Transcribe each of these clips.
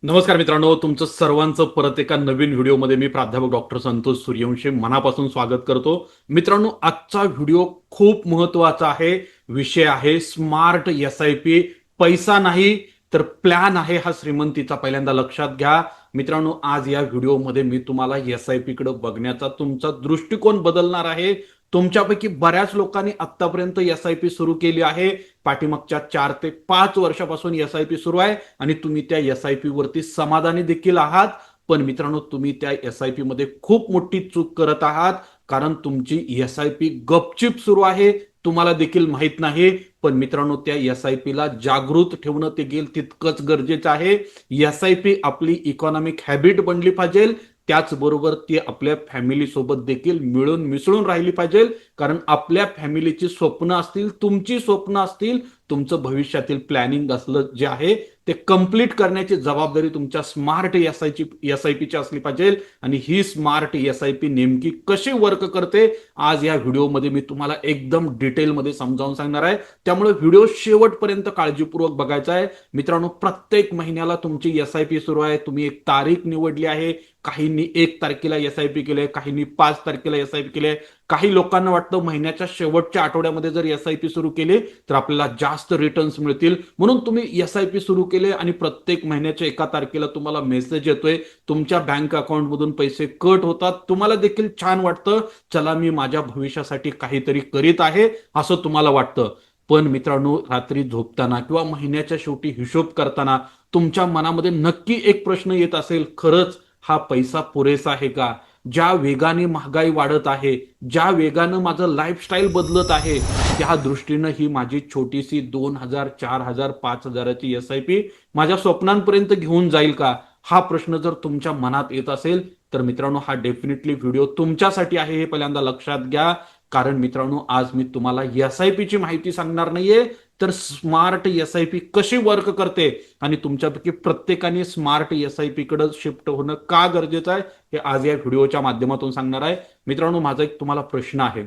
नमस्कार मित्रांनो, तुमचं सर्वांचं परत एका नवीन व्हिडिओमध्ये मी प्राध्यापक डॉक्टर संतोष सूर्यवंशी मनापासून स्वागत करतो. मित्रांनो, आजचा व्हिडिओ खूप महत्त्वाचा आहे. विषय आहे स्मार्ट एस-आय-पी. पैसा नाही तर प्लॅन आहे हा श्रीमंतीचा. पहिल्यांदा लक्षात घ्या. मित्रांनो, आज या व्हिडिओमध्ये मी तुम्हाला एस-आय-पी कडे बघण्याचा तुमचा दृष्टिकोन बदलणार आहे. तुमच्यापैकी बऱ्याच लोकांनी आतापर्यंत एस-आय-पी सुरू केली आहे. पाठीमागच्या 4 ते 5 वर्षापासून एस-आय-पी सुरू आहे आणि तुम्ही त्या एस-आय-पी वरती समाधानी देखील आहात. पण मित्रांनो, तुम्ही त्या एस-आय-पी मध्ये खूप मोठी चूक करत आहात. कारण तुमची एस-आय-पी गपचिप सुरू आहे, तुम्हाला देखील माहित नाही. पण मित्रांनो, त्या एस-आय-पी ला जागृत ठेवणं देखील तितकंच गरजेचं आहे. एस-आय-पी आपली इकॉनॉमिक हॅबिट बनली पाहिजे. त्याचबरोबर ती आपल्या फॅमिली सोबत देखील मिळून मिसळून राहिली पाहिजे. कारण आपल्या फॅमिलीची स्वप्न असतील, तुमची स्वप्न असतील, तुमचं भविष्यातील प्लॅनिंग असलं जे आहे ते कंप्लीट करण्याची जबाबदारी तुमच्या स्मार्ट एस-आय-पीची असली पाहिजे. आणि ही स्मार्ट एस-आय-पी नेमकी कशी वर्क करते आज या व्हिडिओमध्ये मी तुम्हाला एकदम डिटेलमध्ये समजावून सांगणार आहे. त्यामुळे व्हिडिओ शेवटपर्यंत काळजीपूर्वक बघायचा आहे. मित्रांनो, प्रत्येक महिन्याला तुमची एस-आय-पी सुरू आहे. तुम्ही एक तारीख निवडली आहे. काहींनी 1 तारखेला एस-आय-पी केलंय, काहींनी 5 तारखेला एस-आय-पी केलंय. काही लोकांना वाटतं महिन्याच्या शेवटच्या आठवड्यामध्ये जर एस-आय-पी सुरू केली तर आपल्याला जास्त रिटर्न्स मिळतील, म्हणून तुम्ही एस-आय-पी सुरू केले आणि प्रत्येक महिन्याच्या 1 तारखेला तुम्हाला मेसेज येतोय, तुमच्या बँक अकाउंटमधून पैसे कट होतात. तुम्हाला देखील छान वाटतं, चला मी माझ्या भविष्यासाठी काहीतरी करीत आहे असं तुम्हाला वाटतं. पण मित्रांनो, रात्री झोपताना किंवा महिन्याच्या शेवटी हिशोब करताना तुमच्या मनामध्ये नक्की एक प्रश्न येत असेल, खरंच हा पैसा पुरेसा आहे का? ज्या वेगाने महागाई वाढत आहे, ज्या वेगानं माझं लाईफस्टाईल बदलत आहे, त्या दृष्टीनं ही माझी छोटीशी 2,000, 4,000, 5,000ची एस-आय-पी माझ्या स्वप्नांपर्यंत घेऊन जाईल का? हा प्रश्न जर तुमच्या मनात येत असेल तर मित्रांनो, हा डेफिनेटली व्हिडिओ तुमच्यासाठी आहे, हे पहिल्यांदा लक्षात घ्या. कारण मित्रांनो, आज मी तुम्हाला एस-आय-पीची माहिती सांगणार नाहीये, तर स्मार्ट एस-आय-पी कशी वर्क करते आणि तुमच्यापैकी प्रत्येकाने स्मार्ट एस-आय-पी कडे शिफ्ट होणं का गरजेचं आहे हे आज या व्हिडिओच्या माध्यमातून सांगणार आहे. मित्रांनो, माझा एक तुम्हाला प्रश्न आहे.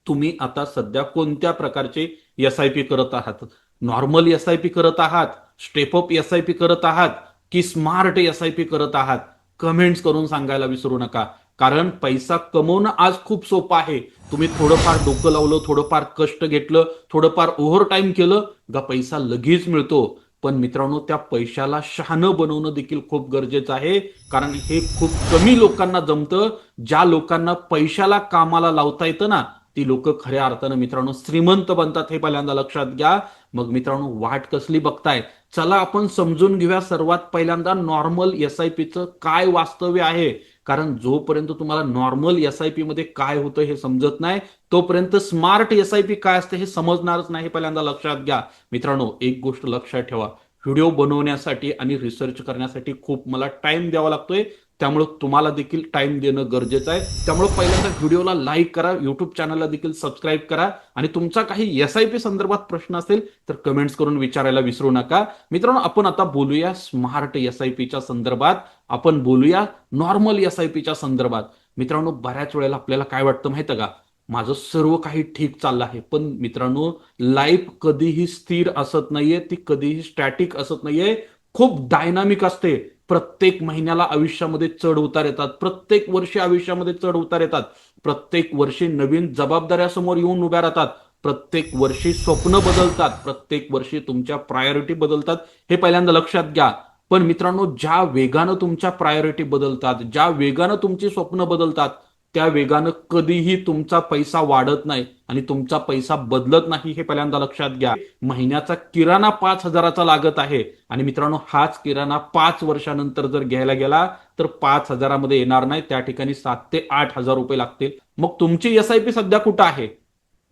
तुम्ही आता सध्या कोणत्या प्रकारचे एस-आय-पी करत आहात? नॉर्मल एस-आय-पी करत आहात, स्टेप अप एस-आय-पी करत आहात की स्मार्ट एस-आय-पी करत आहात? कमेंट्स करून सांगायला विसरू नका. कारण पैसा कमवणं आज खूप सोपं आहे. तुम्ही थोडंफार डोकं लावलं, थोडंफार कष्ट घेतलं, थोडंफार ओव्हर टाइम केलं का पैसा लगेच मिळतो. पण मित्रांनो, त्या पैशाला शहाणं बनवणं देखील खूप गरजेचं आहे. कारण हे खूप कमी लोकांना जमतं. ज्या लोकांना पैशाला कामाला लावता येतं ना, ती लोक खऱ्या अर्थानं मित्रांनो श्रीमंत बनतात, हे पहिल्यांदा लक्षात घ्या. मग मित्रांनो, वाट कसली बघताय? चला आपण समजून घेऊया सर्वात पहिल्यांदा नॉर्मल एस-आय-पीचं काय वास्तव्य आहे. कारण जोपर्यंत तुम्हाला नॉर्मल एस-आय-पी मध्ये काय होतं हे समजत नाही, तोपर्यंत स्मार्ट एस-आय-पी काय असते हे समजणारच नाही, पहिल्यांदा लक्षात घ्या. मित्रांनो, एक गोष्ट लक्षात ठेवा, व्हिडिओ बनवण्यासाठी आणि रिसर्च करण्यासाठी खूप मला टाइम द्यावा लागतोय. त्यामुळे तुम्हाला देखील टाइम देणं गरजेचं आहे. त्यामुळे पहिल्यांदा व्हिडिओला लाईक करा, युट्यूब चॅनलला देखील सबस्क्राईब करा आणि तुमचा काही एस-आय-पी संदर्भात प्रश्न असेल तर कमेंट्स करून विचारायला विसरू नका. मित्रांनो, आपण आता बोलूया स्मार्ट एस-आय-पीच्या संदर्भात. आपण बोलूया नॉर्मल एस-आय-पीच्या संदर्भात. मित्रांनो, बऱ्याच वेळेला आपल्याला काय वाटतं माहितं का? माझं सर्व काही ठीक चाललं आहे. पण मित्रांनो, लाईफ कधीही स्थिर असत नाहीये, ती कधीही स्टॅटिक असत नाहीये, खूप डायनामिक असते. प्रत्येक महिन्याला आयुष्यामध्ये चढ उतार येतात, प्रत्येक वर्षी आयुष्यामध्ये चढ उतार येतात, प्रत्येक वर्षी नवीन जबाबदाऱ्या समोर येऊन उभ्या राहतात, प्रत्येक वर्षी स्वप्न बदलतात, प्रत्येक वर्षी तुमच्या प्रायोरिटी बदलतात, हे पहिल्यांदा लक्षात घ्या. पण मित्रांनो, ज्या वेगानं तुमच्या प्रायोरिटी बदलतात, ज्या वेगानं तुमची स्वप्न बदलतात, त्या वेगानं कधीही तुमचा पैसा वाढत नाही आणि तुमचा पैसा बदलत नाही, हे पहिल्यांदा लक्षात घ्या. महिन्याचा किराणा 5,000चा लागत आहे आणि मित्रांनो, हाच किराणा 5 वर्षानंतर जर घ्यायला गेला तर 5,000मध्ये येणार नाही, त्या ठिकाणी 7,000 ते 8,000 रुपये लागतील. मग तुमची एस-आय-पी सध्या कुठं आहे?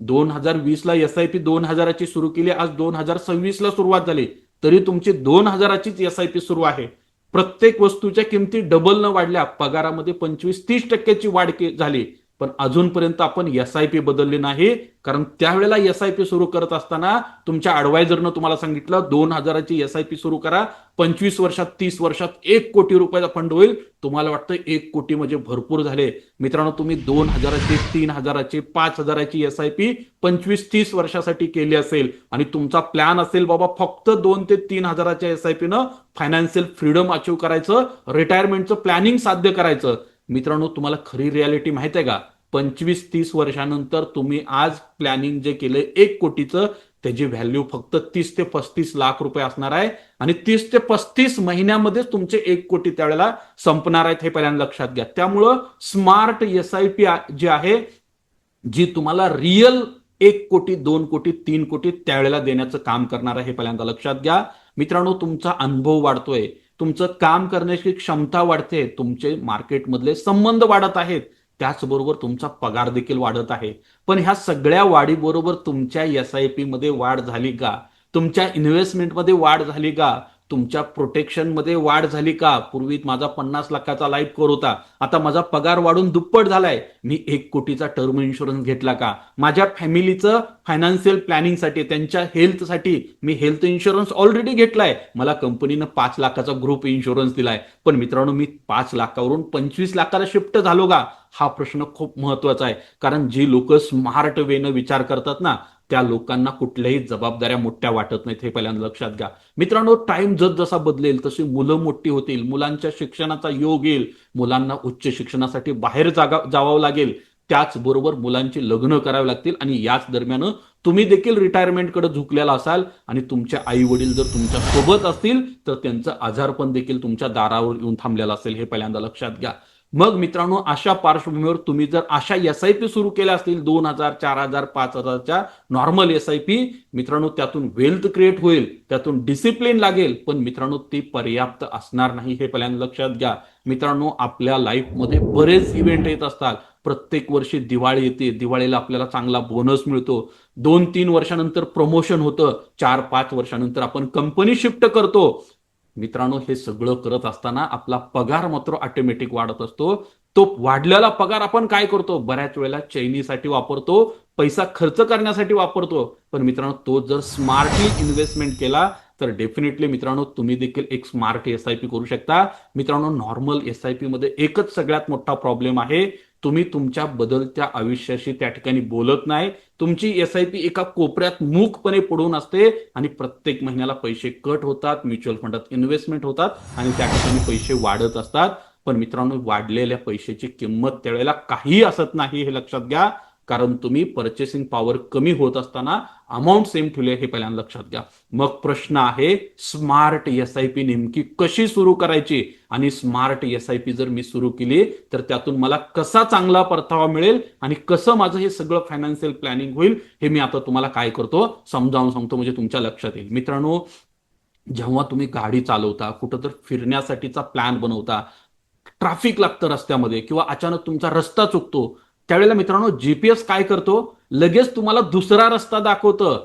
2020ला एस-आय-पी 2,000ची सुरू केली, आज 2026ला सुरुवात झाली, तरी तुमची 2,000चीच एस-आय-पी सुरू आहे. प्रत्येक वस्तूच्या किमती डबल न वाढल्या, पगारामध्ये 25-30% वाढ झाली, पण अजूनपर्यंत आपण SIP बदलली नाही, कारण त्यावेळेला SIP सुरू करत असताना तुमच्या ॲडवायझरनं तुम्हाला सांगितलं 2,000ची SIP सुरू करा, 25 वर्षात 30 वर्षात 1 कोटी रुपयाचा फंड होईल. तुम्हाला वाटतं 1 कोटी म्हणजे भरपूर झाले. मित्रांनो, तुम्ही 2,000ची, 3,000ची, 5,000ची SIP 25-30 वर्षासाठी केली असेल आणि तुमचा प्लॅन असेल बाबा फक्त 2 ते 3,000च्या SIP न फायनान्शियल फ्रीडम अचीव करायचं, रिटायरमेंटचं प्लॅनिंग साध्य करायचं. मित्रांनो, तुम्हाला खरी रियालिटी माहिती आहे का? 25-30 वर्षानंतर तुम्ही आज प्लॅनिंग जे केलंय 1 कोटीचं, त्याची व्हॅल्यू फक्त 30 ते 35 लाख रुपये असणार आहे आणि 30 ते 35 महिन्यामध्येच तुमचे 1 कोटी त्यावेळेला संपणार आहेत, हे पहिल्यांदा लक्षात घ्या. त्यामुळं स्मार्ट SIP जी आहे, जी तुम्हाला रिअल 1 कोटी, 2 कोटी, 3 कोटी त्यावेळेला देण्याचं काम करणार आहे, हे पहिल्यांदा लक्षात घ्या. मित्रांनो, तुमचा अनुभव वाढतोय, तुमचं काम करण्याची क्षमता वाढते, तुमचे मार्केटमधले संबंध वाढत आहेत, त्याचबरोबर तुमचा पगार देखील वाढत आहे. पण ह्या सगळ्या वाढीबरोबर तुमच्या SIP मध्ये वाढ झाली का? तुमच्या इन्व्हेस्टमेंटमध्ये वाढ झाली का? तुमच्या प्रोटेक्शनमध्ये वाढ झाली का? पूर्वी माझा 50 लाखाचा लाईफ कव्हर होता, आता माझा पगार वाढून दुप्पट झालाय. मी 1 कोटीचा टर्म इन्शुरन्स घेतला का? माझ्या फॅमिलीचं फायनान्शियल प्लॅनिंगसाठी, त्यांच्या हेल्थसाठी मी हेल्थ इन्शुरन्स ऑलरेडी घेतलाय. मला कंपनीनं 5 लाखाचा ग्रुप इन्शुरन्स दिलाय. पण मित्रांनो, मी 5 लाखावरून 25 लाखाला शिफ्ट झालो का? हा प्रश्न खूप महत्वाचा आहे. कारण जी लोक स्मार्ट वेनं विचार करतात ना, त्या लोकांना कुठल्याही जबाबदाऱ्या मोठ्या वाटत नाहीत, हे पहिल्यांदा लक्षात घ्या. मित्रांनो, टाइम जसा बदलेल तशी मुलं मोठी होतील, मुलांच्या शिक्षणाचा योग येईल, मुलांना उच्च शिक्षणासाठी बाहेर जावं लागेल, त्याचबरोबर मुलांची लग्न करावी लागतील आणि याच दरम्यान तुम्ही देखील रिटायरमेंटकडे झुकलेला असाल आणि तुमचे आई वडील जर तुमच्या सोबत असतील तर त्यांचं आजारपण देखील तुमच्या दारावर येऊन थांबलेलं असेल, हे पहिल्यांदा लक्षात घ्या. मग मित्रांनो, अशा पार्श्वभूमीवर तुम्ही जर अशा SIP सुरू केल्या असतील 2,000, 4,000, 5,000च्या नॉर्मल SIP, मित्रांनो, त्यातून वेल्थ क्रिएट होईल, त्यातून डिसिप्लिन लागेल, पण मित्रांनो ती पर्याप्त असणार नाही, हे पहिल्यांदा लक्षात घ्या. मित्रांनो, आपल्या लाईफमध्ये बरेच इव्हेंट येत असतात. प्रत्येक वर्षी दिवाळी येते, दिवाळीला आपल्याला चांगला बोनस मिळतो, 2-3 वर्षानंतर प्रमोशन होतं, 4-5 वर्षानंतर आपण कंपनी शिफ्ट करतो. मित्रांनो, हे सगळं करत असताना आपला पगार मात्र ऑटोमॅटिक वाढत असतो. तो वाढलेला पगार आपण काय करतो? बऱ्याच वेळेला चैनीसाठी वापरतो, पैसा खर्च करण्यासाठी वापरतो. पण मित्रांनो, तो जर स्मार्टली इन्व्हेस्टमेंट केला तर डेफिनेटली मित्रांनो तुम्ही देखील एक स्मार्ट SIP करू शकता. मित्रांनो, नॉर्मल SIP मध्ये एकच सगळ्यात मोठा प्रॉब्लेम आहे, तुम्ही तुमच्या बदलत्या आयुष्याशी त्या ठिकाणी बोलत नाही. तुमची SIP एका कोपऱ्यात मूकपणे पडून असते आणि प्रत्येक महिन्याला पैसे कट होतात, म्युच्युअल फंडात इन्व्हेस्टमेंट होतात आणि त्या ठिकाणी पैसे वाढत असतात. पण मित्रांनो, वाढलेल्या पैशाची किंमत त्यावेळेला काही असत नाही, हे लक्षात घ्या. कारण तुम्ही पर्चेसिंग पॉवर कमी होत असताना अमाऊंट सेम ठेवले, हे पहिल्यांदा लक्षात घ्या. मग प्रश्न आहे, स्मार्ट SIP नेमकी कशी सुरू करायची आणि स्मार्ट SIP जर मी सुरू केली तर त्यातून मला कसा चांगला परतावा मिळेल आणि कसं माझं हे सगळं फायनान्शियल प्लॅनिंग होईल, हे मी आता तुम्हाला काय करतो समजावून सांगतो, म्हणजे तुमच्या लक्षात येईल. मित्रांनो, जेव्हा तुम्ही गाडी चालवता, कुठं तर फिरण्यासाठीचा प्लॅन बनवता, ट्रॅफिक लागतं रस्त्यामध्ये किंवा अचानक तुमचा रस्ता चुकतो, त्यावेळेला मित्रांनो GPS काय करतो? लगेच तुम्हाला दुसरा रस्ता दाखवतं.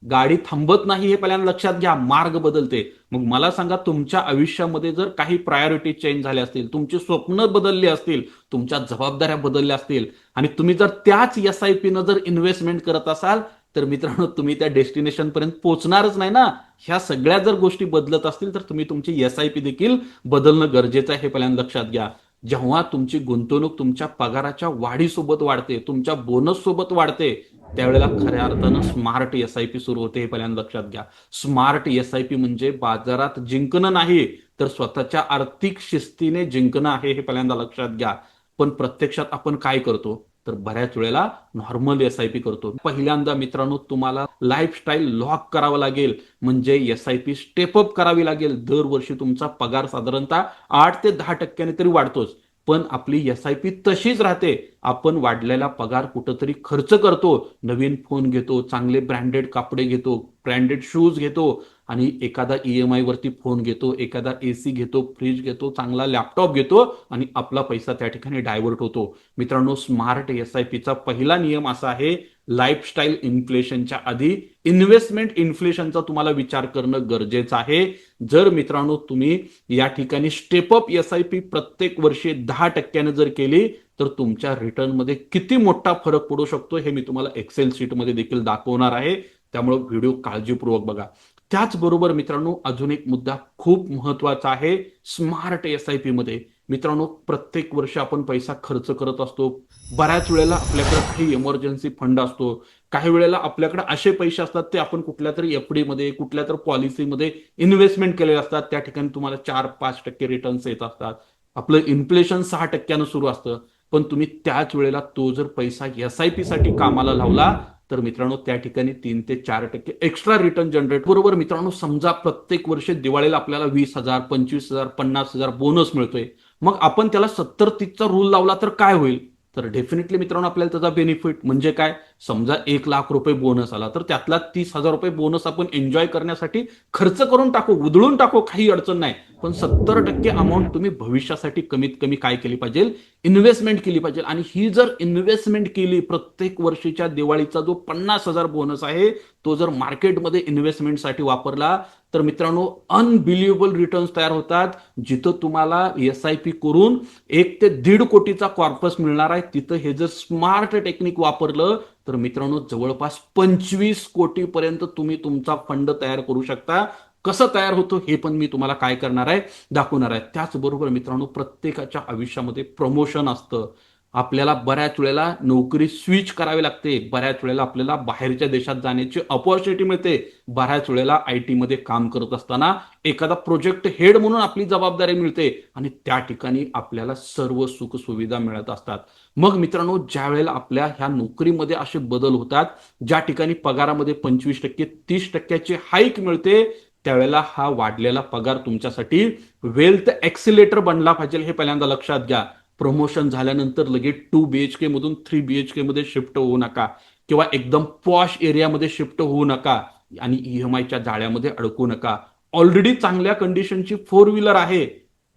गाडी थांबत नाही, हे पहिल्यांदा लक्षात घ्या, मार्ग बदलते. मग मला सांगा, तुमच्या आयुष्यामध्ये जर काही प्रायोरिटी चेंज झाल्या असतील, तुमची स्वप्न बदलली असतील, तुमच्या जबाबदाऱ्या बदलल्या असतील आणि तुम्ही जर त्याच SIP न जर इन्व्हेस्टमेंट करत असाल तर मित्रांनो तुम्ही त्या डेस्टिनेशन पर्यंत पोहोचणारच नाही ना. ह्या सगळ्या जर गोष्टी बदलत असतील तर तुम्ही तुमची SIP देखील बदलणं गरजेचं आहे, हे पहिल्यांदा लक्षात घ्या. जेव्हा तुमची गुंतवणूक तुमच्या पगाराच्या वाढीसोबत वाढते, तुमच्या बोनस सोबत वाढते, त्यावेळेला खऱ्या अर्थानं स्मार्ट SIP सुरू होते, हे पहिल्यांदा लक्षात घ्या. स्मार्ट SIP म्हणजे बाजारात जिंकणं नाही तर स्वतःच्या आर्थिक शिस्तीने जिंकणं आहे, हे पहिल्यांदा लक्षात घ्या. पण प्रत्यक्षात आपण काय करतो तर बऱ्याच वेळेला नॉर्मल SIP करतो. पहिल्यांदा मित्रांनो तुम्हाला लाईफस्टाईल लॉक करावं लागेल, म्हणजे SIP स्टेपअप करावी लागेल. दरवर्षी तुमचा पगार साधारणतः 8 ते 10% तरी वाढतोच, पण आपली SIP तशीच राहते. आपण वाढलेला पगार कुठंतरी खर्च करतो, नवीन फोन घेतो, चांगले ब्रँडेड कपडे घेतो, ब्रँडेड शूज घेतो, आणि एखादा EMI वरती फोन घेतो, एखादा AC घेतो, फ्रीज घेतो, चांगला लॅपटॉप घेतो आणि आपला पैसा त्या ठिकाणी डायव्हर्ट होतो. मित्रांनो, स्मार्ट SIPचा पहिला नियम असा आहे, लाईफस्टाईल इन्फ्लेशनच्या आधी इन्व्हेस्टमेंट इन्फ्लेशनचा तुम्हाला विचार करणं गरजेचं आहे. जर मित्रांनो तुम्ही या ठिकाणी स्टेप अप SIP प्रत्येक वर्षी 10% जर केली तर तुमच्या रिटर्नमध्ये किती मोठा फरक पडू शकतो हे मी तुम्हाला एक्सेल शीटमध्ये देखील दाखवणार आहे. त्यामुळे व्हिडिओ काळजीपूर्वक बघा. त्याचबरोबर मित्रांनो, अजून एक मुद्दा खूप महत्वाचा आहे स्मार्ट SIP मध्ये. मित्रांनो, प्रत्येक वर्षी आपण पैसा खर्च करत असतो. बऱ्याच वेळेला आपल्याकडे काही इमर्जन्सी फंड असतो, काही वेळेला आपल्याकडे असे पैसे असतात ते आपण कुठल्या तरी FD मध्ये, कुठल्या तरी पॉलिसीमध्ये इन्व्हेस्टमेंट केलेले असतात. त्या ठिकाणी तुम्हाला 4-5% रिटर्न्स येत असतात. आपलं इन्फ्लेशन 6% सुरू असतं. पण तुम्ही त्याच वेळेला तो जर पैसा SIP साठी कामाला लावला तर मित्रांनो त्या ठिकाणी 3 ते 4% एक्स्ट्रा रिटर्न जनरेट. बरोबर मित्रांनो, समजा प्रत्येक वर्षी दिवाळीला आपल्याला 20,000, 25,000, 50,000 बोनस मिळतोय. मग आपण त्याला 70-30चा रूल लावला तर काय होईल? तर डेफिनेटली मित्रांनो आपल्याला त्याचा बेनिफिट म्हणजे काय, समजा 1,00,000 रुपये बोनस आला तर त्यातला 30,000 रुपये बोनस आपण एन्जॉय करण्यासाठी खर्च करून टाकू, उधळून टाकू, काही अडचण नाही. पण 70% अमाऊंट तुम्ही भविष्यासाठी कमीत कमी काय केली पाहिजे, इन्व्हेस्टमेंट केली पाहिजे. आणि ही जर इन्व्हेस्टमेंट केली प्रत्येक वर्षीच्या दिवाळीचा जो 50,000 बोनस आहे तो जर मार्केटमध्ये इन्व्हेस्टमेंटसाठी वापरला तर मित्रांनो अनबिलिव्हेबल रिटर्न्स तयार होतात. जिथं तुम्हाला SIP करून 1 ते 1.5 कोटीचा कॉर्पस मिळणार आहे, तिथं हे जर स्मार्ट टेक्निक वापरलं तर मित्रांनो जवळपास 25 कोटीपर्यंत तुम्ही तुमचा फंड तयार करू शकता. कसं तयार होतं हे पण मी तुम्हाला काय करणार आहे, दाखवणार आहे. त्याचबरोबर मित्रांनो, प्रत्येकाच्या आयुष्यामध्ये प्रमोशन असतं. आपल्याला बऱ्याच वेळेला नोकरी स्विच करावी लागते, बऱ्याच वेळेला आपल्याला बाहेरच्या देशात जाण्याची अपॉर्च्युनिटी मिळते, बऱ्याच वेळेला IT मध्ये काम करत असताना एखादा प्रोजेक्ट हेड म्हणून आपली जबाबदारी मिळते आणि त्या ठिकाणी आपल्याला सर्व सुख सुविधा मिळत असतात. मग मित्रांनो, ज्या वेळेला आपल्या ह्या नोकरीमध्ये असे बदल होतात, ज्या ठिकाणी पगारामध्ये 25%, 30%ची हाईक मिळते, त्यावेळेला हा वाढलेला पगार तुमच्यासाठी वेल्थ एक्सिलेटर बनला पाहिजे हे पहिल्यांदा लक्षात घ्या. प्रमोशन झाल्यानंतर लगेच 2 BHK मधून 3 BHK मध्ये शिफ्ट होऊ नका किंवा एकदम पॉश एरियामध्ये शिफ्ट होऊ नका आणि EMIच्या जाळ्यामध्ये अडकू नका. ऑलरेडी चांगल्या कंडिशनची 4 व्हीलर आहे,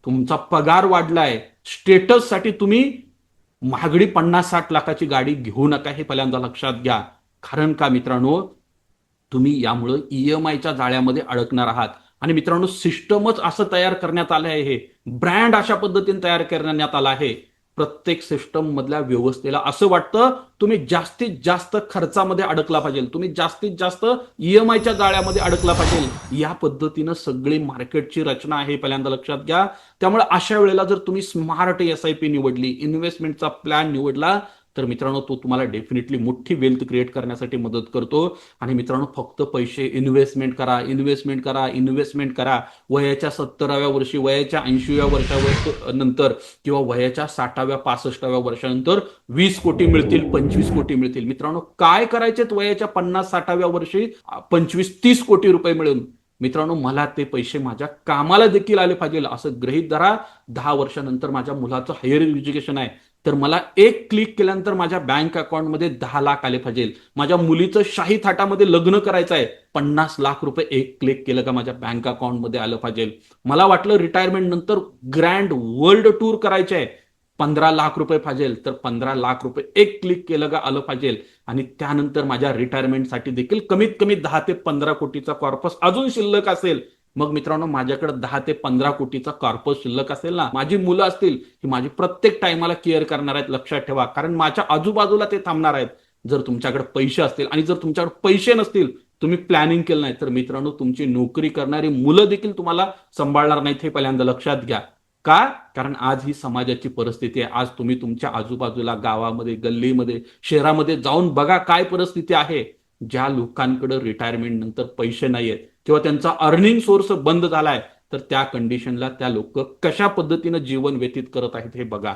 तुमचा पगार वाढलाय, स्टेटससाठी तुम्ही महागडी 50-60 लाखाची गाडी घेऊ नका हे पहिल्यांदा लक्षात घ्या. कारण का मित्रांनो, तुम्ही यामुळे EMIच्या जाळ्यामध्ये अडकणार आहात. आणि मित्रांनो, सिस्टमच असं तयार करण्यात आलं आहे, हे ब्रँड अशा पद्धतीने तयार करण्यात आला आहे. प्रत्येक सिस्टम मधल्या व्यवस्थेला असं वाटतं तुम्ही जास्तीत जास्त खर्चामध्ये अडकला पाहिजे, तुम्ही जास्तीत जास्त EMIच्या जाळ्यामध्ये अडकला पाहिजे. या पद्धतीनं सगळी मार्केटची रचना आहे, पहिल्यांदा लक्षात घ्या. त्यामुळे अशा वेळेला जर तुम्ही स्मार्ट SIP निवडली, इन्व्हेस्टमेंटचा प्लॅन निवडला तर मित्रांनो तो तुम्हाला डेफिनेटली मोठी वेल्थ क्रिएट करण्यासाठी मदत करतो. आणि मित्रांनो, फक्त पैसे इन्व्हेस्टमेंट करा, इन्व्हेस्टमेंट करा, इन्व्हेस्टमेंट करा. वयाच्या 70व्या वर्षी, वयाच्या 80व्या वर्षावर नंतर किंवा वयाच्या 60व्या 65व्या वर्षानंतर 20 कोटी मिळतील, 25 कोटी मिळतील. मित्रांनो, काय करायचे वयाच्या 50-60व्या वर्षी 25-30 कोटी रुपये मिळून? मित्रांनो, मला ते पैसे माझ्या कामाला देखील आले पाहिजे. असं गृहीत धरा, 10 वर्षानंतर माझ्या मुलाचं हायर एज्युकेशन आहे तर मला एक क्लिक केल्यानंतर माझ्या बँक अकाउंटमध्ये 10 लाख आले पाहिजे. माझ्या मुलीचं शाही थाटामध्ये लग्न करायचं आहे, 50 लाख रुपये एक क्लिक केलं का माझ्या बँक अकाउंटमध्ये आलं पाहिजे. मला वाटलं रिटायरमेंट नंतर ग्रँड वर्ल्ड टूर करायचे आहे, 15 लाख रुपये पाहिजे, तर 15 लाख रुपये एक क्लिक केलं का आलं पाहिजे. आणि त्यानंतर माझ्या रिटायरमेंटसाठी देखील कमीत कमी 10 ते 15 कोटीचा कॉर्पस अजून शिल्लक असेल. मग मित्रांनो, माझ्याकडे 10 ते 15 कोटीचा कॉर्पस शिल्लक असेल ना, माझी मुलं असतील ही माझी प्रत्येक टाइमाला केअर करणार आहेत, लक्षात ठेवा. कारण माझ्या आजूबाजूला ते थांबणार आहेत. जर तुमच्याकडे पैसे असतील आणि जर तुमच्याकडे पैसे नसतील, तुम्ही प्लॅनिंग केलं नाही तर मित्रांनो तुमची नोकरी करणारी मुलं देखील तुम्हाला सांभाळणार नाहीत हे पहिल्यांदा लक्षात घ्या. का? कारण आज ही समाजाची परिस्थिती आहे. आज तुम्ही तुमच्या आजूबाजूला गावामध्ये, गल्लीमध्ये, शहरामध्ये जाऊन बघा काय परिस्थिती आहे. ज्या लोकांकडे रिटायरमेंट नंतर पैसे नाहीयेत किंवा त्यांचा अर्निंग सोर्स बंद झालाय तर त्या कंडिशनला त्या लोक कशा पद्धतीनं जीवन व्यतीत करत आहेत हे बघा.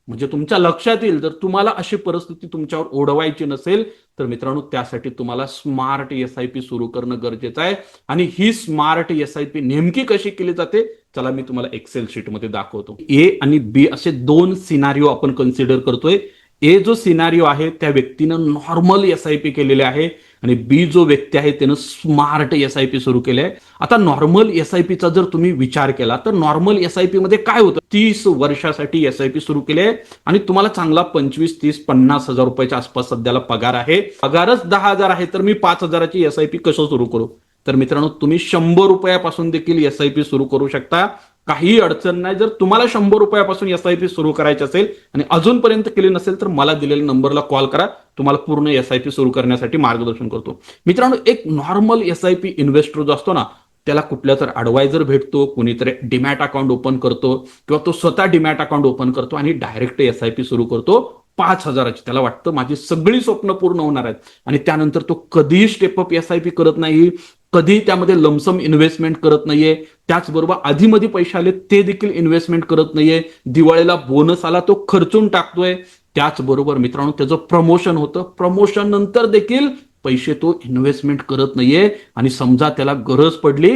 म्हणजे तुमच्या लक्षात येईल. जर तुम्हाला अशी परिस्थिती तुमच्यावर ओढवायची नसेल तर मित्रांनो त्यासाठी तुम्हाला स्मार्ट SIP सुरू करणं गरजेचं आहे. आणि ही स्मार्ट SIP नेमकी कशी केली जाते चला मी तुम्हाला एक्सेल शीट मध्ये दाखवतो. A आणि B असे 2 सिनारिओ आपण कन्सिडर करतोय. ए जो सिनारिओ आहे त्या व्यक्तीनं नॉर्मल एसआयपी केलेले आहे आणि बी जो व्यक्ती आहे त्यानं स्मार्ट एसआयपी सुरू केले आहे. आता नॉर्मल एसआयपीचा जर तुम्ही विचार केला तर नॉर्मल एसआयपी मध्ये काय होतं, 30 वर्षासाठी एसआयपी सुरू केली आहे आणि तुम्हाला चांगला 25, 30, 50 हजार रुपयाच्या आसपास सध्याला पगार आहे. पगारच 10,000 आहे तर मी 5,000ची एसआयपी कसं सुरू करू? तर मित्रांनो, तुम्ही 100 रुपयापासून देखील एसआयपी सुरू करू शकता. काही अडचण नाही. जर तुम्हाला 100 रुपयापासून एसआयपी सुरू करायची असेल आणि अजूनपर्यंत केली नसेल तर मला दिलेल्या नंबरला कॉल करा. तुम्हाला पूर्ण एसआयपी सुरू करण्यासाठी मार्गदर्शन करतो. मित्रांनो, एक नॉर्मल एसआयपी इन्व्हेस्टर जो असतो ना, त्याला कुठल्या तर ऍडवायझर भेटतो, कुणीतरी डीमॅट अकाउंट ओपन करतो किंवा तो स्वतः डीमॅट अकाउंट ओपन करतो आणि डायरेक्ट एसआयपी सुरू करतो 5,000ची. त्याला वाटतं माझी सगळी स्वप्न पूर्ण होणार आहेत आणि त्यानंतर तो कधीही स्टेपअप एसआयपी करत नाही, कधी त्यामध्ये लमसम इन्व्हेस्टमेंट करत नाहीये. त्याचबरोबर आधीमध्ये पैसे आले ते देखील इन्व्हेस्टमेंट करत नाहीये. दिवाळीला बोनस आला तो खर्चून टाकतोय. त्याचबरोबर मित्रांनो, त्याचं प्रमोशन होतं, प्रमोशन नंतर देखील पैसे तो इन्व्हेस्टमेंट करत नाहीये आणि समजा त्याला गरज पडली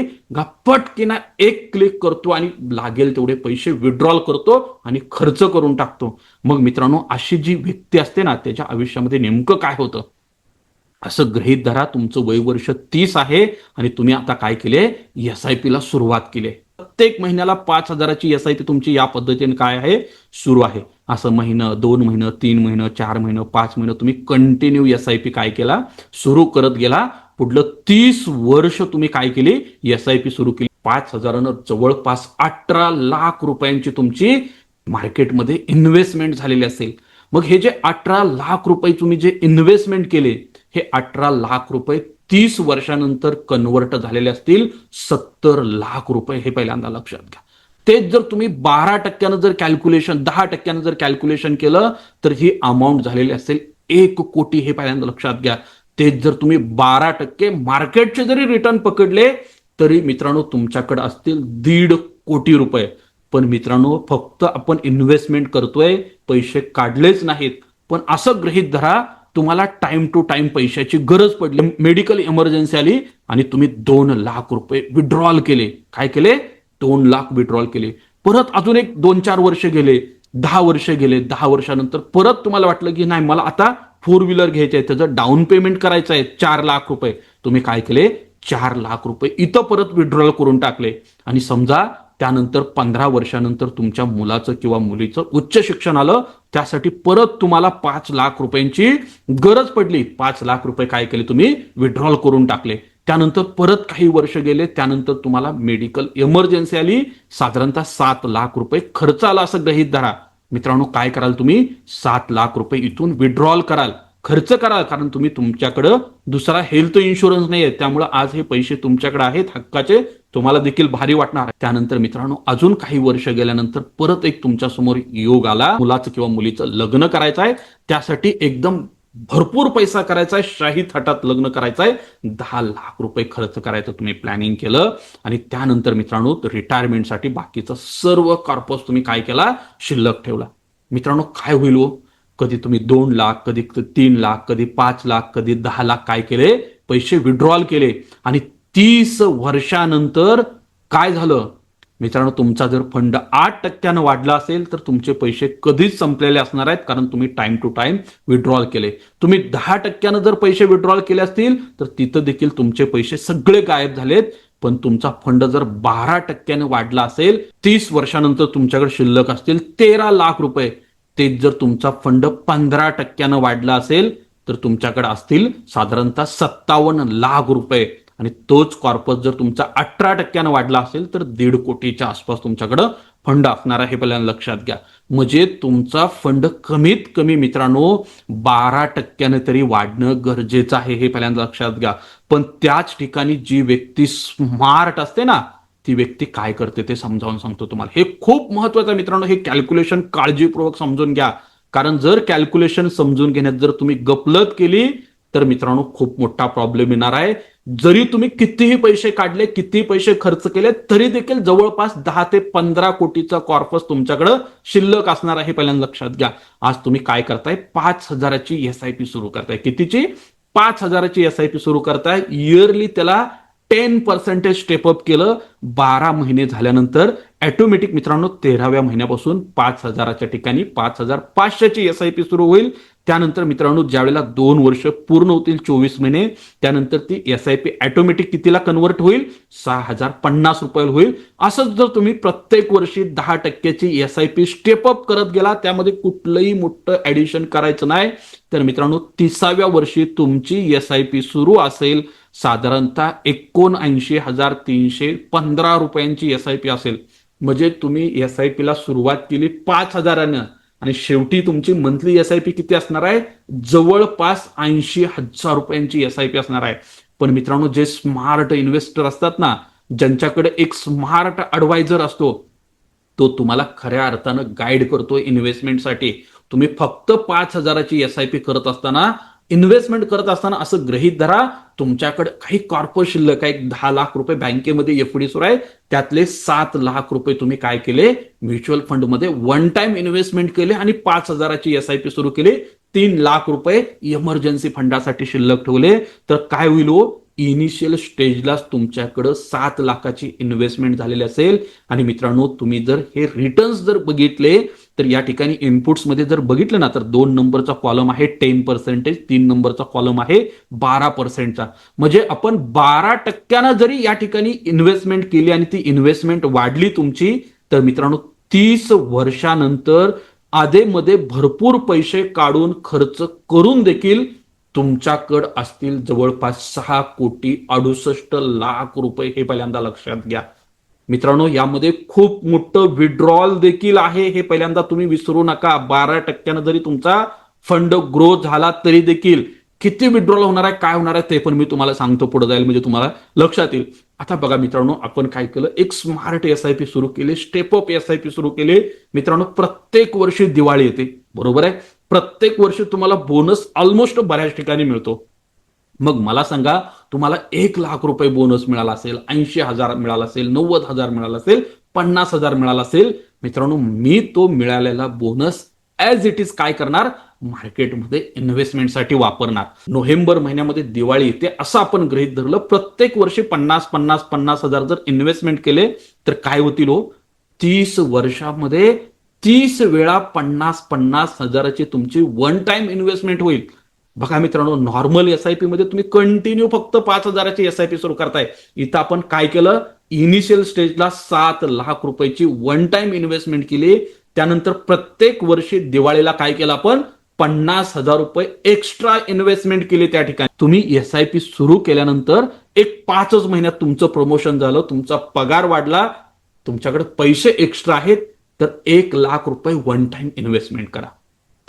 पटकीना एक क्लिक करतो आणि लागेल तेवढे पैसे विड्रॉल करतो आणि खर्च करून टाकतो. मग मित्रांनो, अशी जी व्यक्ती असते ना, त्याच्या आयुष्यामध्ये नेमकं काय होतं? असं गृहीत धरा, तुमचं वय वर्ष 30 आहे आणि तुम्ही आता काय केले, एसआयपी ला सुरुवात केली. प्रत्येक महिन्याला 5,000ची एसआयपी तुमची या पद्धतीने काय आहे, सुरू आहे. असं महिना, 2 महिने, 3 महिने, 4 महिने, 5 महिने तुम्ही कंटिन्यू एसआयपी काय केला, सुरू करत गेला. पुढलं 30 वर्ष तुम्ही काय केली, एसआयपी सुरू केली. 5,000नं जवळपास 18 लाख रुपयांची तुमची मार्केटमध्ये इन्व्हेस्टमेंट झालेली असेल. मग हे जे 18 लाख रुपये तुम्ही जे इन्व्हेस्टमेंट केले, हे 18 लाख रुपये 30 वर्षानंतर कन्वर्ट झालेले असतील 70 लाख रुपये. हे पहिल्यांदा लक्षात घ्या. तेच जर तुम्ही 12% जर कॅल्क्युलेशन, 10% जर कॅल्क्युलेशन केलं तर ही अमाऊंट झालेली असेल 1 कोटी. हे पहिल्यांदा लक्षात घ्या. तेच जर तुम्ही 12% मार्केटचे जरी रिटर्न पकडले तरी मित्रांनो तुमच्याकडे असतील 1.5 कोटी रुपये. पण मित्रांनो, फक्त आपण इन्व्हेस्टमेंट करतोय, पैसे काढलेच नाहीत. पण असं गृहीत धरा, तुम्हाला टाइम टू टाइम पैशाची गरज पडली, मेडिकल इमर्जन्सी आली आणि तुम्ही 2 लाख रुपये विड्रॉल केले. काय केले? 2 लाख विड्रॉल केले. परत अजून एक 2-4 वर्ष गेले, 10 वर्ष गेले. 10 वर्षानंतर परत तुम्हाला वाटलं की नाही, मला आता 4 व्हीलर घ्यायचे आहे, त्याचं डाऊन पेमेंट करायचं आहे 4 लाख रुपये. तुम्ही काय केले? 4 लाख रुपये इथं परत विड्रॉल करून टाकले. आणि समजा त्यानंतर 15 वर्षानंतर तुमच्या मुलाचं किंवा मुलीचं उच्च शिक्षण आलं, त्यासाठी परत तुम्हाला 5 लाख रुपयांची गरज पडली. 5 लाख रुपये काय केले, तुम्ही विड्रॉल करून टाकले. त्यानंतर परत काही वर्ष गेले, त्यानंतर तुम्हाला मेडिकल इमर्जन्सी आली, साधारणतः 7 लाख रुपये खर्च आला असं गृहीत धरा. मित्रांनो, काय कराल तुम्ही? 7 लाख रुपये इथून विड्रॉल कराल, खर्च कराल, कारण तुम्ही तुमच्याकडे दुसरा हेल्थ इन्शुरन्स नाहीये. त्यामुळे आज हे पैसे तुमच्याकडे आहेत हक्काचे, तुम्हाला देखील भारी वाटणार. त्यानंतर मित्रांनो, अजून काही वर्ष गेल्यानंतर परत एक तुमच्या समोर योग आला, मुलाचं किंवा मुलीचं लग्न करायचं आहे, त्यासाठी एकदम भरपूर पैसा करायचा आहे, शाही थाटात लग्न करायचं आहे, 10 लाख रुपये खर्च करायचं तुम्ही प्लॅनिंग केलं. आणि त्यानंतर मित्रांनो, रिटायरमेंटसाठी बाकीचं सर्व कॉर्पस तुम्ही काय केला, शिल्लक ठेवला. मित्रांनो, काय होईल हो? कधी तुम्ही 2 लाख, कधी 3 लाख, कधी 5 लाख, कधी 10 लाख काय केले, पैसे विड्रॉल केले. आणि 30 वर्षानंतर काय झालं मित्रांनो, तुमचा जर फंड 8% वाढला असेल तर तुमचे पैसे कधीच संपलेले असणार आहेत, कारण तुम्ही टाइम टू टाइम विड्रॉल केले. तुम्ही 10% जर पैसे विड्रॉल केले असतील तर तिथं देखील तुमचे पैसे सगळे गायब झालेत. पण तुमचा फंड जर 12% वाढला असेल, 30 वर्षानंतर तुमच्याकडे शिल्लक असतील 13 लाख रुपये. तेच जर तुमचा फंड 15% वाढला असेल तर तुमच्याकडे असतील साधारणतः 57 लाख रुपये. आणि तोच कॉर्पस जर तुमचा 18% वाढला असेल तर 1.5 कोटीच्या आसपास तुमच्याकडे फंड असणार आहे. हे पहिल्यांदा लक्षात घ्या. म्हणजे तुमचा फंड कमीत कमी मित्रांनो 12% तरी वाढणं गरजेचं आहे, हे पहिल्यांदा लक्षात घ्या. पण त्याच ठिकाणी जी व्यक्ती स्मार्ट असते ना, ती व्यक्ती काय करते ते समजावून सांगतो तुम्हाला. हे खूप महत्वाचं आहे मित्रांनो. हे कॅल्क्युलेशन काळजीपूर्वक समजून घ्या, कारण जर कॅल्क्युलेशन समजून घेण्यात जर तुम्ही गफलत केली तर मित्रांनो खूप मोठा प्रॉब्लेम येणार आहे. जरी तुम्ही कितीही पैसे काढले, कितीही पैसे खर्च केले, तरी देखील जवळपास 10 ते 15 कोटीचा कॉर्पस तुमच्याकडे शिल्लक असणार आहे. पहिल्यांदा लक्षात घ्या. आज तुम्ही काय करताय, 5,000ची एसआयपी सुरू करताय. कितीची? 5,000ची एसआयपी सुरू करताय. इयरली त्याला 10% स्टेपअप केलं. 12 महिने झाल्यानंतर ऑटोमॅटिक मित्रांनो 13व्या महिन्यापासून 5,000च्या ठिकाणी 5,500ची एसआयपी सुरू होईल. त्यानंतर मित्रांनो ज्यावेळेला 2 वर्ष पूर्ण होतील 24 महिने, त्यानंतर ती एसआयपी ऑटोमॅटिक कितीला कन्वर्ट होईल? 6,050 रुपयाला होईल. असंच जर तुम्ही प्रत्येक वर्षी 10%ची एसआयपी स्टेप अप करत गेला, त्यामध्ये कुठलंही मोठं ऍडिशन करायचं नाही, तर मित्रांनो 30व्या वर्षी तुमची एसआयपी सुरू असेल साधारणतः 79,315 रुपयांची एसआयपी असेल. म्हणजे तुम्ही एसआयपी ला सुरुवात केली 5,000 आणि शेवटी तुमची मंथली एसआयपी किती असणार आहे? जवळपास 80,000 रुपयांची एसआयपी असणार आहे. पण मित्रांनो जे स्मार्ट इन्व्हेस्टर असतात ना, ज्यांच्याकडे एक स्मार्ट ऍडवायझर असतो, तो तुम्हाला खऱ्या अर्थानं गाईड करतो इन्व्हेस्टमेंटसाठी. तुम्ही फक्त 5,000ची एसआयपी करत असताना, इन्व्हेस्टमेंट करत असताना असं गृहीत धरा, तुमच्याकडे काही कॉर्प शिल्लक आहे, 10 लाख रुपये बँकेमध्ये एफडी सुरू आहे, त्यातले 7 लाख रुपये तुम्ही काय केले? म्युच्युअल फंडमध्ये वन टाइम इन्व्हेस्टमेंट केले आणि 5,000ची एसआयपी सुरू केली. 3 लाख रुपये इमर्जन्सी फंडासाठी शिल्लक ठेवले, तर काय होईल हो? इनिशियल स्टेजलाच तुमच्याकडे 7 लाखाची इन्व्हेस्टमेंट झालेली असेल. आणि मित्रांनो तुम्ही जर हे रिटर्न्स जर बघितले, तर या ठिकाणी इनपुट्स मध्ये जर बघितलं ना, तर 2 नंबरचा कॉलम आहे 10%, 3 नंबरचा कॉलम आहे 12%चा. म्हणजे आपण 12% जरी या ठिकाणी इन्व्हेस्टमेंट केली आणि ती इन्व्हेस्टमेंट वाढली तुमची, तर मित्रांनो 30 वर्षानंतर आधेमध्ये भरपूर पैसे काढून खर्च करून देखील तुमच्याकडे असतील जवळपास 6,68,00,000 रुपये. हे पहिल्यांदा लक्षात घ्या मित्रांनो. यामध्ये खूप मोठं विड्रॉल देखील आहे, हे पहिल्यांदा तुम्ही विसरू नका. 12% जरी तुमचा फंड ग्रो झाला तरी देखील किती विड्रॉल होणार आहे, काय होणार आहे, ते पण मी तुम्हाला सांगतो पुढे जाईल, म्हणजे तुम्हाला लक्षात येईल. आता बघा मित्रांनो, आपण काय केलं? एक स्मार्ट एसआयपी सुरू केली, स्टेप अप एसआयपी सुरू केली. मित्रांनो प्रत्येक वर्षी दिवाळी येते, बरोबर आहे? प्रत्येक वर्षी तुम्हाला बोनस ऑलमोस्ट बऱ्याच ठिकाणी मिळतो. मग मला सांगा, तुम्हाला 1 लाख रुपये बोनस मिळाला असेल, 80,000 मिळाला असेल, 90,000 मिळाला असेल, 50,000 मिळाला असेल, मित्रांनो मी तो मिळालेला बोनस ऍज इट इज काय करणार? मार्केटमध्ये इन्व्हेस्टमेंटसाठी वापरणार. नोव्हेंबर महिन्यामध्ये दिवाळी येते असं आपण गृहीत धरलं, प्रत्येक वर्षी 50,000 जर इन्व्हेस्टमेंट केले, तर काय होतील हो? 30 वर्षामध्ये 30 वेळा 50,000ची तुमची वन टाइम इन्व्हेस्टमेंट होईल. बघा मित्रांनो, नॉर्मल एसआयपी मध्ये तुम्ही कंटिन्यू फक्त 5,000ची एसआयपी सुरू करताय. इथं आपण काय केलं? इनिशियल स्टेजला 7 लाख रुपयाची वन टाइम इन्व्हेस्टमेंट केली. त्यानंतर प्रत्येक वर्षी दिवाळीला काय केलं आपण? 50,000 रुपये एक्स्ट्रा इन्व्हेस्टमेंट केली. त्या ठिकाणी तुम्ही एसआयपी सुरू केल्यानंतर एक 5 महिन्यात तुमचं प्रमोशन झालं, तुमचा पगार वाढला, तुमच्याकडे पैसे एक्स्ट्रा आहेत, तर 1 लाख रुपये वन टाइम इन्व्हेस्टमेंट करा.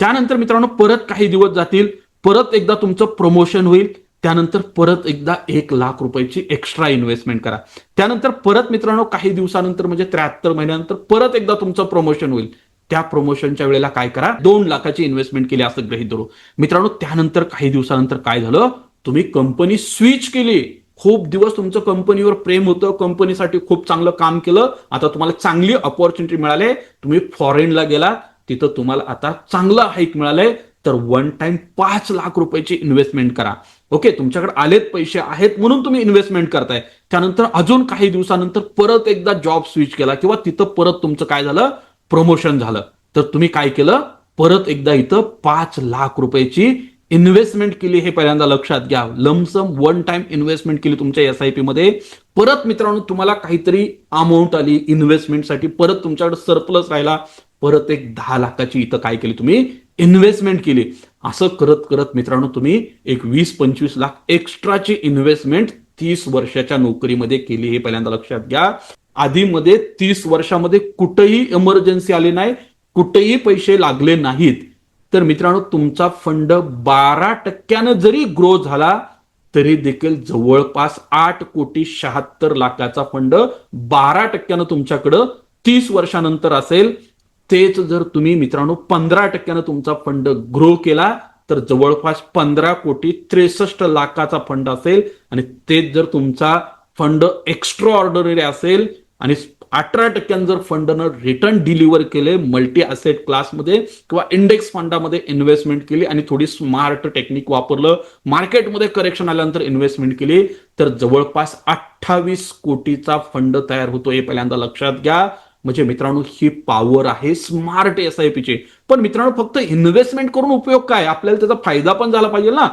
त्यानंतर मित्रांनो परत काही दिवस जातील, परत एकदा तुमचं प्रमोशन होईल, त्यानंतर परत एकदा 1 लाख रुपयाची एक्स्ट्रा इन्व्हेस्टमेंट करा. त्यानंतर परत मित्रांनो काही दिवसानंतर म्हणजे 73 महिन्यानंतर परत एकदा तुमचं प्रमोशन होईल. त्या प्रमोशनच्या वेळेला काय करा? 2 लाखाची इन्व्हेस्टमेंट केली असं गृहीत धरू मित्रांनो. त्यानंतर काही दिवसानंतर काय झालं? तुम्ही कंपनी स्विच केली. खूप दिवस तुमचं कंपनीवर प्रेम होतं, कंपनीसाठी खूप चांगलं काम केलं, आता तुम्हाला चांगली अपॉर्च्युनिटी मिळाली, तुम्ही फॉरेनला गेला, तिथं तुम्हाला आता चांगलं हाईक मिळालंय, तर वन टाइम 5 लाख रुपयाची इन्व्हेस्टमेंट करा. ओके, तुमच्याकडे आलेत पैसे आहेत म्हणून तुम्ही इन्व्हेस्टमेंट करताय. त्यानंतर अजून काही दिवसानंतर परत एकदा जॉब स्विच केला किंवा तिथं परत तुमचं काय झालं? प्रमोशन झालं, तर तुम्ही काय केलं? परत एकदा इथं 5 लाख रुपयाची इन्व्हेस्टमेंट केली. हे पहिल्यांदा लक्षात घ्या. लमसम वन टाइम इन्व्हेस्टमेंट केली तुमच्या एसआयपी मध्ये. परत मित्रांनो तुम्हाला काहीतरी अमाऊंट आली इन्व्हेस्टमेंटसाठी, परत तुमच्याकडे सरप्लस राहिला, परत एक 10 लाखाची इथं काय केली? तुम्ही इन्व्हेस्टमेंट केली. असं करत करत मित्रांनो तुम्ही एक 20-25 लाख एक्स्ट्राची इन्व्हेस्टमेंट 30 वर्षाच्या नोकरीमध्ये केली. हे पहिल्यांदा लक्षात घ्या. आधीमध्ये 30 वर्षामध्ये कुठेही इमर्जन्सी आली नाही, कुठेही पैसे लागले नाहीत, तर मित्रांनो तुमचा फंड 12% जरी ग्रो झाला तरी देखील जवळपास 8,76,00,000चा फंड 12% तुमच्याकडं 30 वर्षानंतर असेल. तेच जर तुम्ही मित्रांनो 15% तुमचा फंड ग्रो केला, तर जवळपास 15,63,00,000चा फंड असेल. आणि तेच जर तुमचा फंड एक्स्ट्रा ऑर्डिनरी असेल आणि 18% जर फंडनं रिटर्न डिलिव्हर केले, मल्टी असेट क्लासमध्ये किंवा इंडेक्स फंडामध्ये इन्व्हेस्टमेंट केली आणि थोडी स्मार्ट टेक्निक वापरलं, मार्केटमध्ये करेक्शन आल्यानंतर इन्व्हेस्टमेंट केली, तर जवळपास 28 कोटीचा फंड तयार होतो. हे पहिल्यांदा लक्षात घ्या. म्हणजे मित्रांनो ही पॉवर आहे स्मार्ट SIP ची. पण मित्रांनो फक्त इन्व्हेस्टमेंट करून उपयोग काय, आपल्याला त्याचा फायदा पण झाला पाहिजे ना.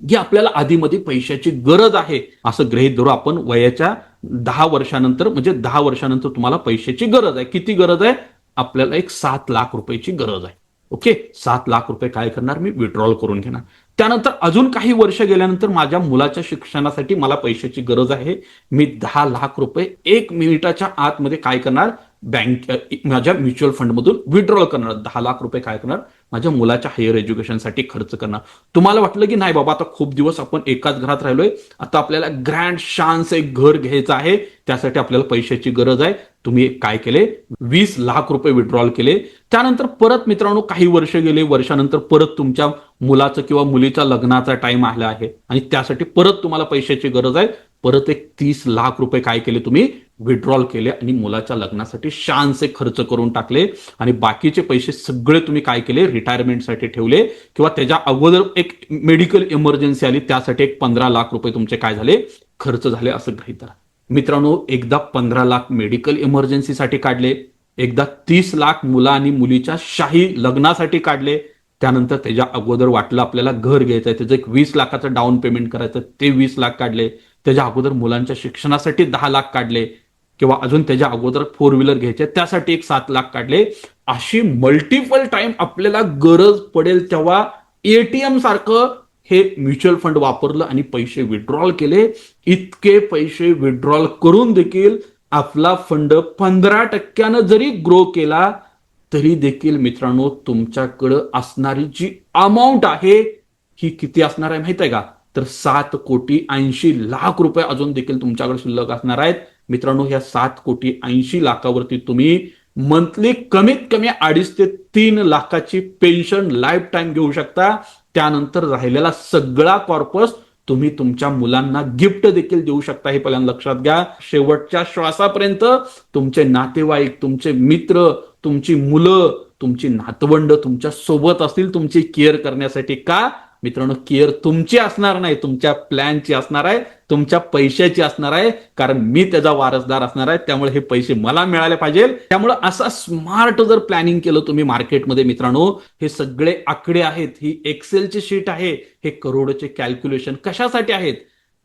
जी आपल्याला आधीमध्ये पैशाची गरज आहे असं गृहीत धरू आपण, वयाच्या 10 वर्षानंतर, म्हणजे 10 वर्षानंतर तुम्हाला पैशाची गरज आहे. किती गरज आहे, आपल्याला एक 7 लाख रुपयाची गरज आहे. ओके, 7 लाख रुपये काय करणार मी, विड्रॉल करून घेणार. त्यानंतर अजून काही वर्ष गेल्यानंतर माझ्या मुलाच्या शिक्षणासाठी मला पैशाची गरज आहे. मी 10 लाख रुपये 1 मिनिटाच्या आतमध्ये काय करणार, बँक माझ्या म्युच्युअल फंडमधून विड्रॉल करणार. 10 लाख रुपये काय करणार, माझ्या मुलाच्या हायर एज्युकेशनसाठी खर्च करणार. तुम्हाला वाटलं की नाही बाबा आता खूप दिवस आपण एकाच घरात राहिलोय, आता आपल्याला ग्रँड शान्स एक घर घ्यायचं आहे, त्यासाठी आपल्याला पैशाची गरज आहे. तुम्ही काय केले, 20 लाख रुपये विड्रॉल केले. त्यानंतर परत मित्रांनो काही वर्ष गेले, वर्षानंतर परत तुमच्या मुलाचं किंवा मुलीच्या लग्नाचा टाइम आला आहे आणि त्यासाठी परत तुम्हाला पैशाची गरज आहे. परत एक 30 लाख रुपये काय केले तुम्ही, विड्रॉल केले आणि मुलाच्या लग्नासाठी शानसे खर्च करून टाकले. आणि बाकीचे पैसे सगळे तुम्ही काय केले, रिटायरमेंटसाठी ठेवले, किंवा त्याच्या अगोदर एक मेडिकल इमर्जन्सी आली त्यासाठी एक 15 लाख रुपये तुमचे काय झाले, खर्च झाले असं गृहीत धरा. मित्रांनो एकदा 15 लाख मेडिकल इमर्जन्सीसाठी काढले, एकदा 30 लाख मुला आणि मुलीच्या शाही लग्नासाठी काढले. त्यानंतर त्याच्या अगोदर वाटलं आपल्याला घर घ्यायचंय, त्याचं एक 20 लाखाचं डाऊन पेमेंट करायचं, ते 20 लाख काढले. त्याच्या अगोदर मुलांच्या शिक्षणासाठी 10 लाख काढले, किंवा अजून त्याच्या अगोदर 4 व्हीलर घ्यायचे त्यासाठी एक 7 लाख काढले. अशी मल्टिपल टाइम आपल्याला गरज पडेल तेव्हा ATM सारखं हे म्युच्युअल फंड वापरलं आणि पैसे विड्रॉल केले. इतके पैसे विड्रॉल करून देखील आपला फंड 15% जरी ग्रो केला तरी देखील मित्रांनो तुमच्याकडे असणारी जी अमाऊंट आहे ही किती असणार आहे माहित आहे का, तर 7,80,00,000 रुपये अजून देखील तुमच्याकडे शिल्लक असणार आहेत. मित्रांनो ह्या 7,80,00,000 तुम्ही मंथली कमीत कमी 2.5 ते 3 लाखाची पेन्शन लाईफ टाइम घेऊ शकता. त्यानंतर राहिलेला सगळा कॉर्पस तुम्ही तुमच्या मुलांना गिफ्ट देखील देऊ शकता, हे पहिल्यांदा लक्षात घ्या. शेवटच्या श्वासापर्यंत तुमचे नातेवाईक, तुमचे मित्र, तुमची मुलं, तुमची नातवंड तुमच्या सोबत असतील तुमची केअर करण्यासाठी. का मित्रांनो, केअर तुमची असणार नाही, तुमच्या प्लॅनची असणार आहे, तुमच्या पैशाची असणार आहे, कारण मी त्याचा वारसदार असणार आहे. त्यामुळे हे पैसे मला मिळाले पाहिजे. त्यामुळे असा स्मार्ट जर प्लॅनिंग केलं तुम्ही मार्केटमध्ये मित्रांनो, हे सगळे आकडे आहेत, ही एक्सेलची शीट आहे, हे करोडचे कॅल्क्युलेशन कशासाठी आहेत,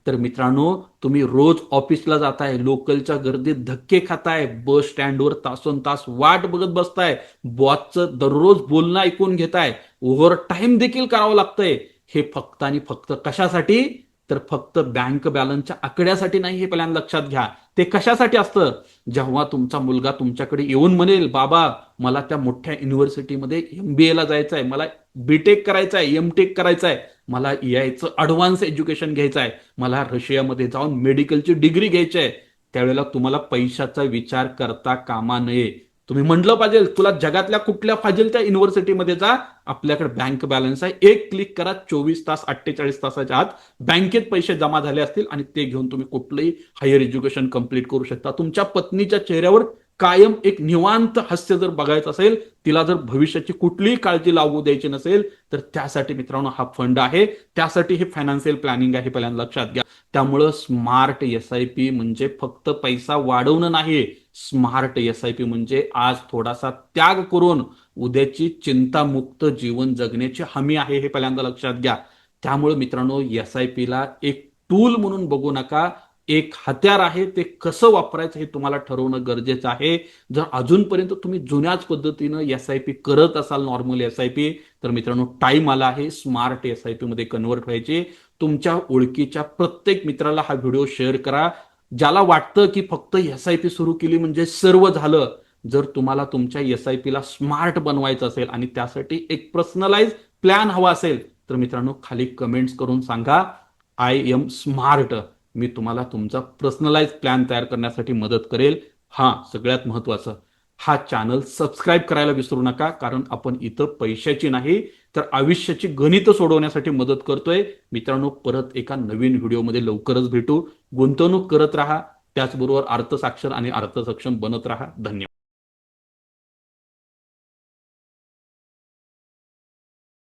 तर मित्रांनो तुम्ही रोज ऑफिसला जाताय, लोकलच्या गर्दीत धक्के खाताय, बस स्टँडवर तासोन तास वाट बघत बसताय, बॉसचं दररोज बोलणं ऐकून घेताय, ओव्हर टाइम देखील करावं लागतंय. हे फक्त आणि फक्त कशासाठी, तर फक्त बँक बॅलन्सच्या आकड्यासाठी नाही, हे पहिल्यांदा लक्षात घ्या. ते कशासाठी असतं, जेव्हा तुमचा मुलगा तुमच्याकडे येऊन म्हणेल बाबा मला त्या मोठ्या युनिव्हर्सिटीमध्ये MBA ला जायचं आहे, मला BTech करायचं आहे, MTech करायचं आहे, मला यायचं ॲडव्हान्स एज्युकेशन घ्यायचं आहे, मला रशियामध्ये जाऊन मेडिकलची डिग्री घ्यायची आहे, त्यावेळेला तुम्हाला पैशाचा विचार करता कामा नये. तुम्ही म्हटलं पाहिजे तुला जगातल्या कुठल्या फाजिलत्या युनिव्हर्सिटीमध्ये जा, आपल्याकडे बँक बॅलन्स आहे, एक क्लिक करा, 24 तास 48 तासाच्या आत बँकेत पैसे जमा झाले असतील आणि ते घेऊन तुम्ही कुठलंही हायर एज्युकेशन कंप्लीट करू शकता. तुमच्या पत्नीच्या चेहऱ्यावर कायम एक निवांत हास्य जर बघायचं असेल, तिला जर भविष्याची कुठलीही काळजी लागू द्यायची नसेल, तर त्यासाठी मित्रांनो हा फंड आहे, त्यासाठी हे फायनान्शियल प्लॅनिंग आहे, पहिल्यांदा लक्षात घ्या. त्यामुळं स्मार्ट SIP म्हणजे फक्त पैसा वाढवणं नाही, स्मार्ट SIP म्हणजे आज थोडासा त्याग करून उद्याची चिंतामुक्त जीवन जगण्याची हमी आहे, हे पहिल्यांदा लक्षात घ्या. त्यामुळे मित्रांनो SIP ला एक टूल म्हणून बघू नका, एक हत्यार आहे, ते कसं वापरायचं हे तुम्हाला ठरवणं गरजेचं आहे. जर अजूनपर्यंत तुम्ही जुन्याच पद्धतीनं SIP करत असाल, नॉर्मल SIP, तर मित्रांनो टाइम आला आहे स्मार्ट SIP मध्ये कन्वर्ट व्हायचे. तुमच्या ओळखीच्या प्रत्येक मित्राला हा व्हिडिओ शेअर करा, ज्याला वाटतं की फक्त SIP सुरू केली म्हणजे सर्व झालं. जर तुम्हाला तुमच्या SIP ला स्मार्ट बनवायचं असेल आणि त्यासाठी एक पर्सनलाइज प्लॅन हवा असेल, तर मित्रांनो खाली कमेंट्स करून सांगा आय एम स्मार्ट. मी तुम्हाला तुमचा पर्सनलाइज प्लॅन तयार करण्यासाठी मदत करेल. हा सगळ्यात महत्वाचं, हा चॅनल सबस्क्राईब करायला विसरू नका, कारण आपण इथं पैशाची नाही तर आयुष्याची गणित सोडवण्यासाठी मदत करतोय. मित्रांनो परत एका नवीन व्हिडिओमध्ये लवकरच भेटू. गुंतवणूक करत राहा, त्याचबरोबर अर्थसाक्षर आणि अर्थसक्षम बनत राहा. धन्यवाद.